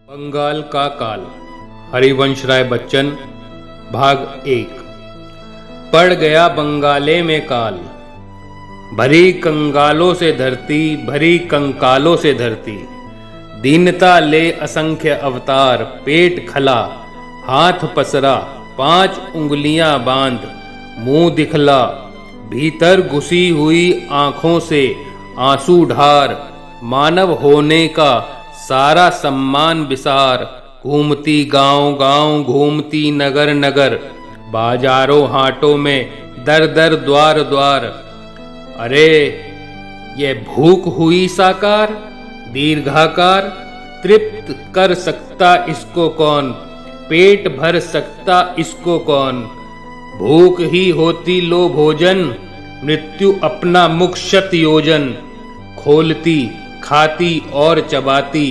बंगाल का काल। हरिवंश राय बच्चन। भाग 1। पड़ गया बंगाले में काल, भरी कंगालों से धरती, भरी कंकालों से धरती। दीनता ले असंख्य अवतार, पेट खला, हाथ पसरा, 5 उंगलियां बांध, मुंह दिखला, भीतर घुसी हुई आंखों से आंसू ढार। मानव होने का सारा सम्मान विसार, घूमती गांव गांव, घूमती नगर नगर, बाजारों हाटों में दर दर द्वार द्वार। अरे ये भूख हुई साकार, दीर्घाकार, तृप्त कर सकता इसको कौन, पेट भर सकता इसको कौन। भूख ही होती लो भोजन, मृत्यु अपना मुख शत योजन। खोलती, खाती और चबाती,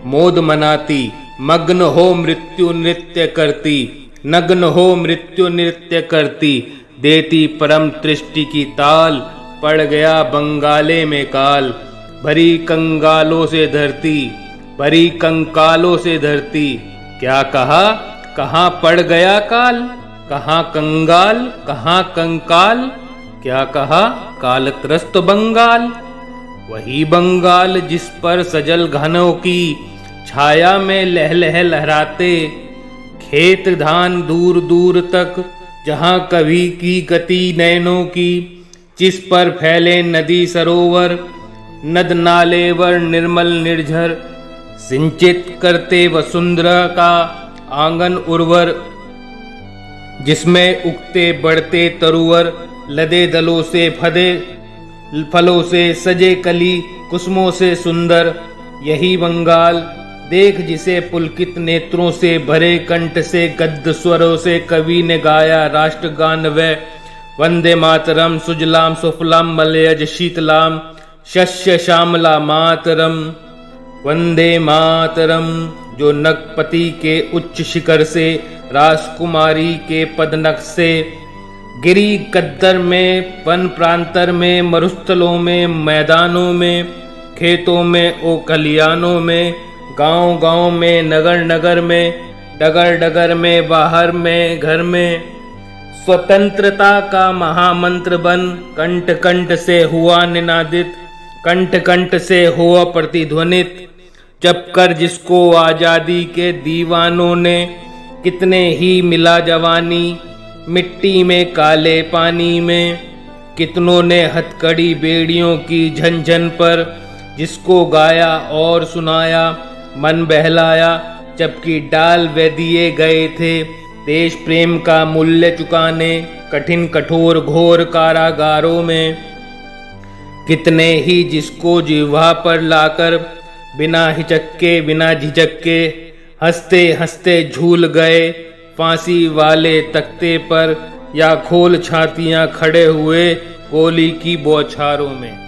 मोद मनाती, मग्न हो मृत्यु नृत्य करती, नग्न हो मृत्यु नृत्य करती। देती परम दृष्टि की ताल, पड़ गया बंगाले में काल, भरी कंगालों से धरती, भरी कंकालों से धरती। क्या कहा, कहाँ पड़ गया काल, कहाँ कंगाल, कहाँ कंकाल। क्या कहा, कालत्रस्त बंगाल, वही बंगाल जिस पर सजल घनों की छाया में लह लह लहराते। खेत धान दूर दूर तक, जहां कभी की गति नैनों की, जिस पर फैले नदी सरोवर, नद नालेवर निर्मल निर्झर, सिंचित करते वसुंधरा का आंगन उर्वर। जिसमें उगते बढ़ते तरुवर, लदे दलों से फदे फलों से सजे कली, कुसुमों से सुंदर। यही बंगाल देख जिसे पुलकित नेत्रों से भरे कंठ से गद्य स्वरों से कवि ने गाया राष्ट्रगान व वंदे मातरम, सुजलाम सुफलाम मलयज शीतलाम, शस्य श्यामला मातरम, वंदे मातरम। जो नगपति के उच्च शिखर से, राजकुमारी के पदनख से, गिरी कद्दर में, वन प्रांतर में, मरुस्थलों में, मैदानों में, खेतों में, ओखलियानों में, गांव गांव में, नगर नगर में, डगर डगर में, बाहर में, घर में, स्वतंत्रता का महामंत्र बन कंठ कंठ से हुआ निनादित, कंठ कंठ से हुआ प्रतिध्वनित। जब कर जिसको आजादी के दीवानों ने, कितने ही मिला जवानी, मिट्टी में काले पानी में। कितनों ने हथकड़ी बेड़ियों की झंझन पर, जिसको गाया और सुनाया, मन बहलाया। जबकि डाल वे दिए गए थे देश प्रेम का मूल्य चुकाने, कठिन कठोर घोर कारागारों में। कितने ही जिसको जिह्वा पर लाकर, बिना हिचक्के बिना झिझक हंसते हंसते झूल गए फांसी वाले तख्ते पर, या खोल छातियां खड़े हुए गोली की बौछारों में।